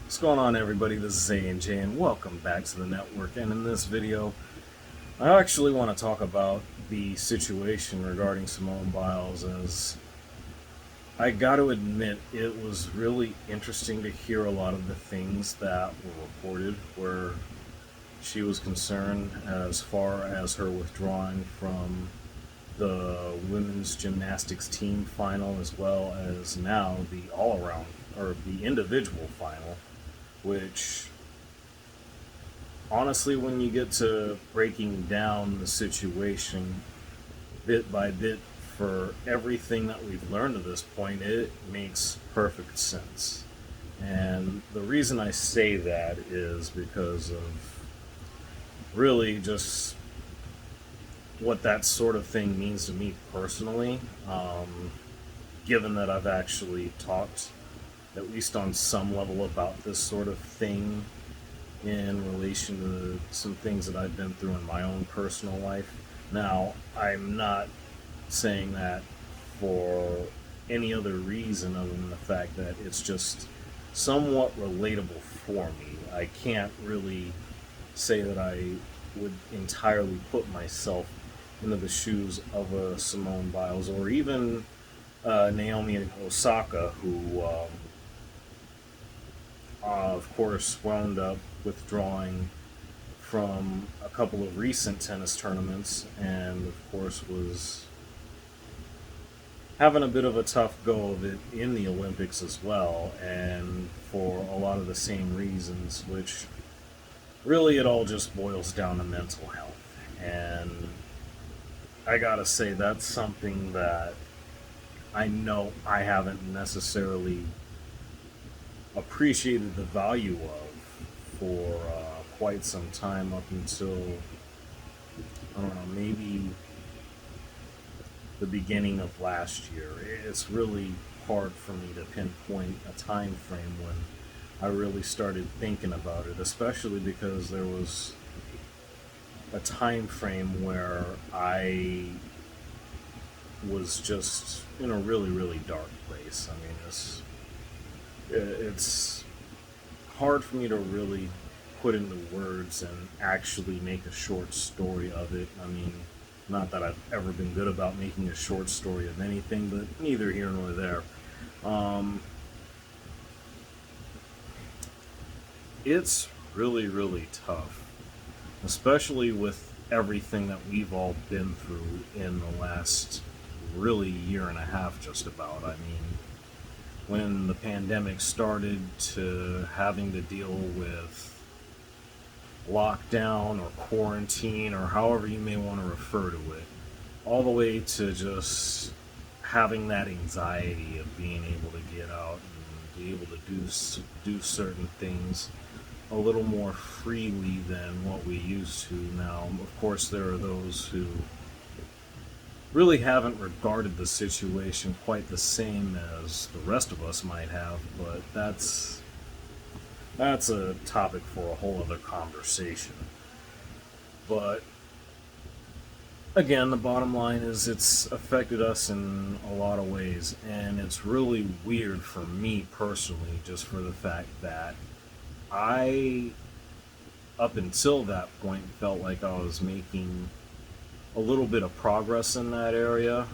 What's going on, everybody? This is A&J, and welcome back to the network. And in this video, I actually want to talk about the situation regarding Simone Biles, as I got to admit it was really interesting to hear a lot of the things that were reported where she was concerned as far as her withdrawing from the women's gymnastics team final, as well as now the all-around or the individual final, which honestly, when you get to breaking down the situation bit by bit for everything that we've learned to this point, it makes perfect sense. And the reason I say that is because of really just what that sort of thing means to me personally. Given that I've actually talked, at least on some level, about this sort of thing in relation to some things that I've been through in my own personal life. Now, I'm not saying that for any other reason other than the fact that it's just somewhat relatable for me. I can't really say that I would entirely put myself into the shoes of a Simone Biles or even Naomi Osaka, who of course wound up withdrawing from a couple of recent tennis tournaments, and of course was having a bit of a tough go of it in the Olympics as well, and for a lot of the same reasons, which really it all just boils down to mental health. And I gotta say, that's something that I know I haven't necessarily appreciated the value of for quite some time, up until, I don't know, maybe the beginning of last year. It's really hard for me to pinpoint a time frame when I really started thinking about it, especially because there was a time frame where I was just in a really, really dark place. I mean, it's hard for me to really put into words and actually make a short story of it. I mean, not that I've ever been good about making a short story of anything, but neither here nor there. Um, it's really, really tough, especially with everything that we've all been through in the last really year and a half, just about. I mean, when the pandemic started, to having to deal with lockdown or quarantine or however you may want to refer to it, all the way to just having that anxiety of being able to get out and be able to do certain things a little more freely than what we used to. Now, of course, there are those who really haven't regarded the situation quite the same as the rest of us might have, but that's a topic for a whole other conversation. But again, the bottom line is it's affected us in a lot of ways, and it's really weird for me personally, just for the fact that I, up until that point, felt like I was making a little bit of progress in that area,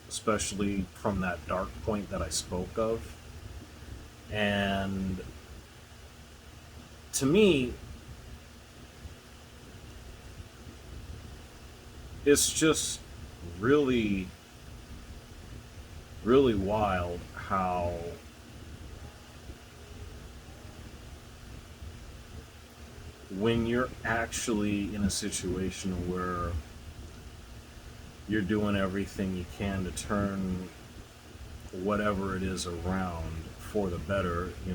especially from that dark point that I spoke of. And to me, it's just really, really wild how when you're actually in a situation where you're doing everything you can to turn whatever it is around for the better, you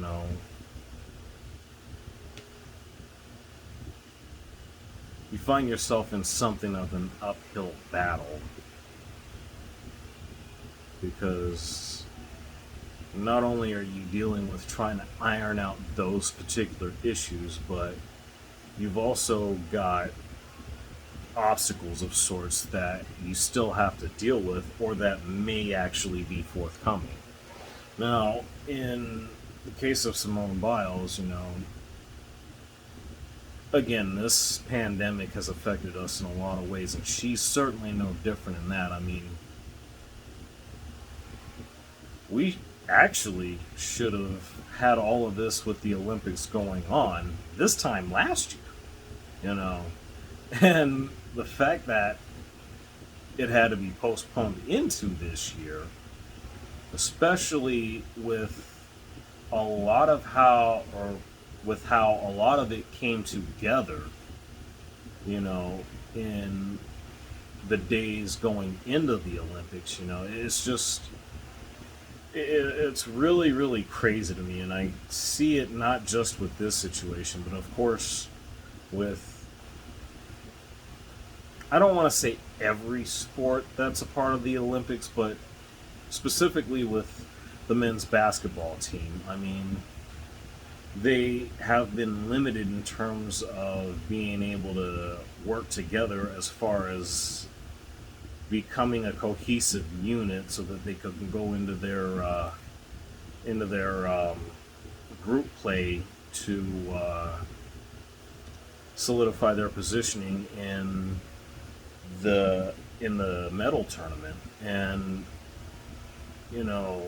find yourself in something of an uphill battle, because not only are you dealing with trying to iron out those particular issues, but you've also got obstacles of sorts that you still have to deal with, or that may actually be forthcoming. Now, in the case of Simone Biles, again, this pandemic has affected us in a lot of ways, and she's certainly no different in that. I mean, we actually should have had all of this with the Olympics going on this time last year, and the fact that it had to be postponed into this year, especially with a lot of how, or with how a lot of it came together, in the days going into the Olympics. It's just it's really really crazy to me, and I see it not just with this situation, but of course with, I don't want to say every sport that's a part of the Olympics, but specifically with the men's basketball team. I mean, they have been limited in terms of being able to work together as far as becoming a cohesive unit so that they can go into their group play to solidify their positioning in the medal tournament. And you know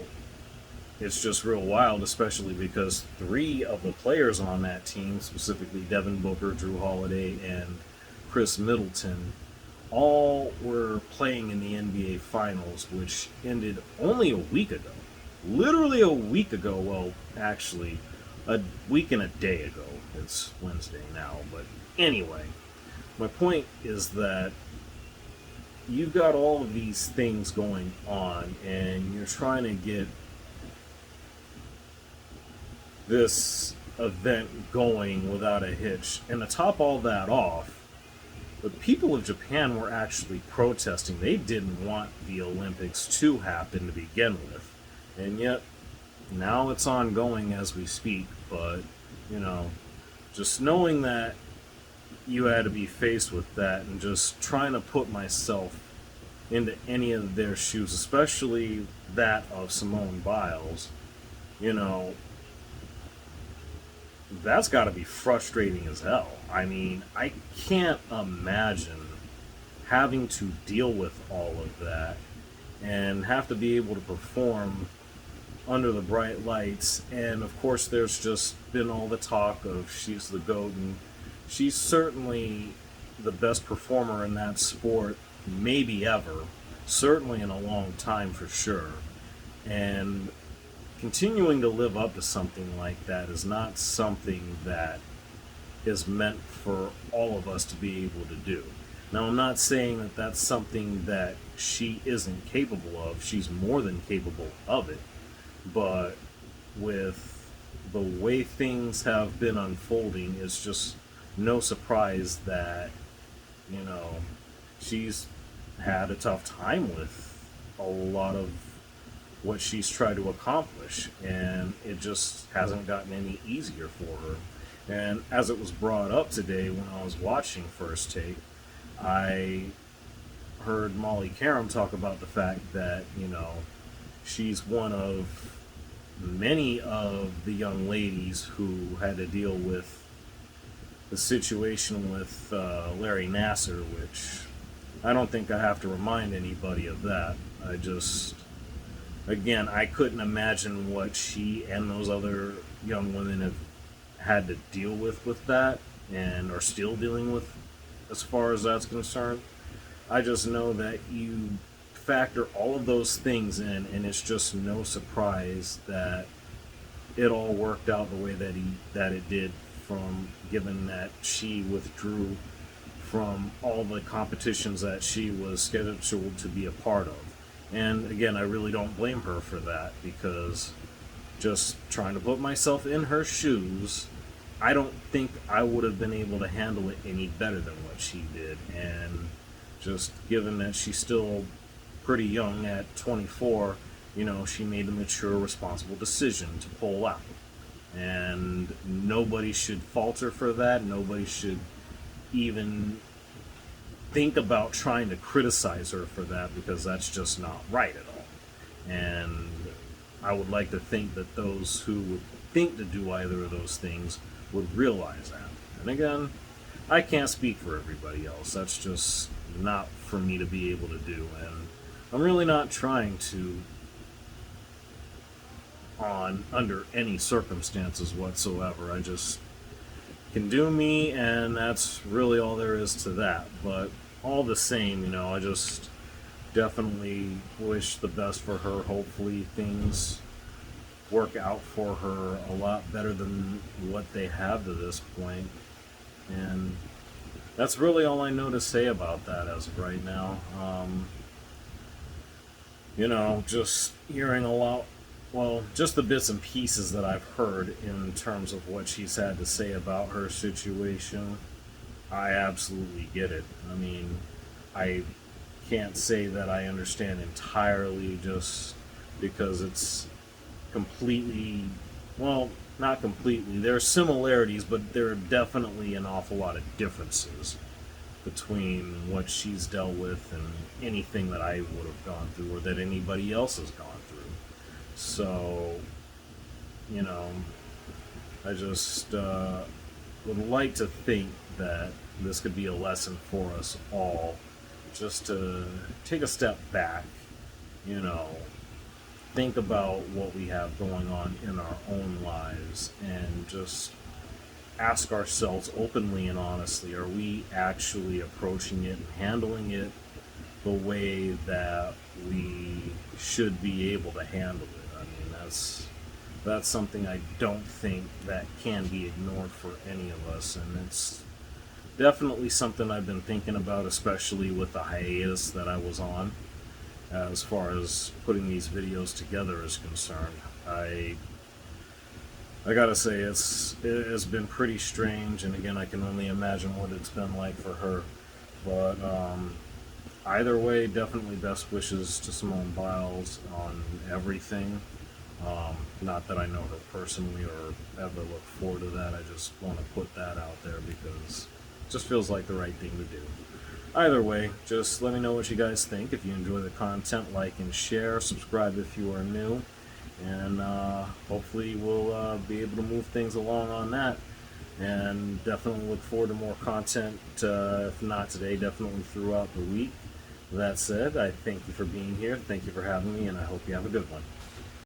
it's just real wild, especially because three of the players on that team, specifically Devin Booker, Drew Holiday, and Chris Middleton, all were playing in the NBA Finals, which ended only a week ago. Literally a week ago. Well, actually, a week and a day ago. It's Wednesday now. But anyway, my point is that you've got all of these things going on, and you're trying to get this event going without a hitch. And to top all that off, the people of Japan were actually protesting. They didn't want the Olympics to happen to begin with. And yet, now it's ongoing as we speak. But, just knowing that you had to be faced with that, and just trying to put myself into any of their shoes, especially that of Simone Biles, that's got to be frustrating as hell. I mean, I can't imagine having to deal with all of that and have to be able to perform under the bright lights. And of course, there's just been all the talk of she's the GOAT, and she's certainly the best performer in that sport, maybe ever, certainly in a long time for sure. And continuing to live up to something like that is not something that is meant for all of us to be able to do. Now, I'm not saying that that's something that she isn't capable of. She's more than capable of it. But with the way things have been unfolding, it's just no surprise that, she's had a tough time with a lot of what she's tried to accomplish, and it just hasn't gotten any easier for her. And as it was brought up today when I was watching First Take, I heard Molly Karam talk about the fact that, she's one of many of the young ladies who had to deal with the situation with Larry Nassar, which I don't think I have to remind anybody of that. Again, I couldn't imagine what she and those other young women have had to deal with that, and are still dealing with as far as that's concerned. I just know that you factor all of those things in, and it's just no surprise that it all worked out the way that it did, from given that she withdrew from all the competitions that she was scheduled to be a part of. And again, I really don't blame her for that, because just trying to put myself in her shoes, I don't think I would have been able to handle it any better than what she did. And just given that she's still pretty young at 24, she made a mature, responsible decision to pull out. And nobody should falter for that. Nobody should even think about trying to criticize her for that, because that's just not right at all. And I would like to think that those who would think to do either of those things would realize that. And again, I can't speak for everybody else. That's just not for me to be able to do. And I'm really not trying to, on under any circumstances whatsoever. I just can do me, and that's really all there is to that. But all the same, I just definitely wish the best for her. Hopefully things work out for her a lot better than what they have to this point. And that's really all I know to say about that as of right now. Just hearing a lot, well, just the bits and pieces that I've heard in terms of what she's had to say about her situation, I absolutely get it. I mean, I can't say that I understand entirely just because it's completely, well, not completely. There are similarities, but there are definitely an awful lot of differences between what she's dealt with and anything that I would have gone through or that anybody else has gone through. So, I just would like to think that this could be a lesson for us all, just to take a step back, think about what we have going on in our own lives and just ask ourselves openly and honestly, are we actually approaching it and handling it the way that we should be able to handle it? I mean, that's something I don't think that can be ignored for any of us, and it's definitely something I've been thinking about, especially with the hiatus that I was on as far as putting these videos together is concerned. I gotta say, it has been pretty strange, and again, I can only imagine what it's been like for her. But either way, definitely best wishes to Simone Biles on everything. Not that I know her personally or ever look forward to that. I just want to put that out there because it just feels like the right thing to do. Either way, just let me know what you guys think. If you enjoy the content, like and share. Subscribe if you are new. And hopefully we'll be able to move things along on that. And definitely look forward to more content, if not today, definitely throughout the week. That said, I thank you for being here. Thank you for having me, and I hope you have a good one.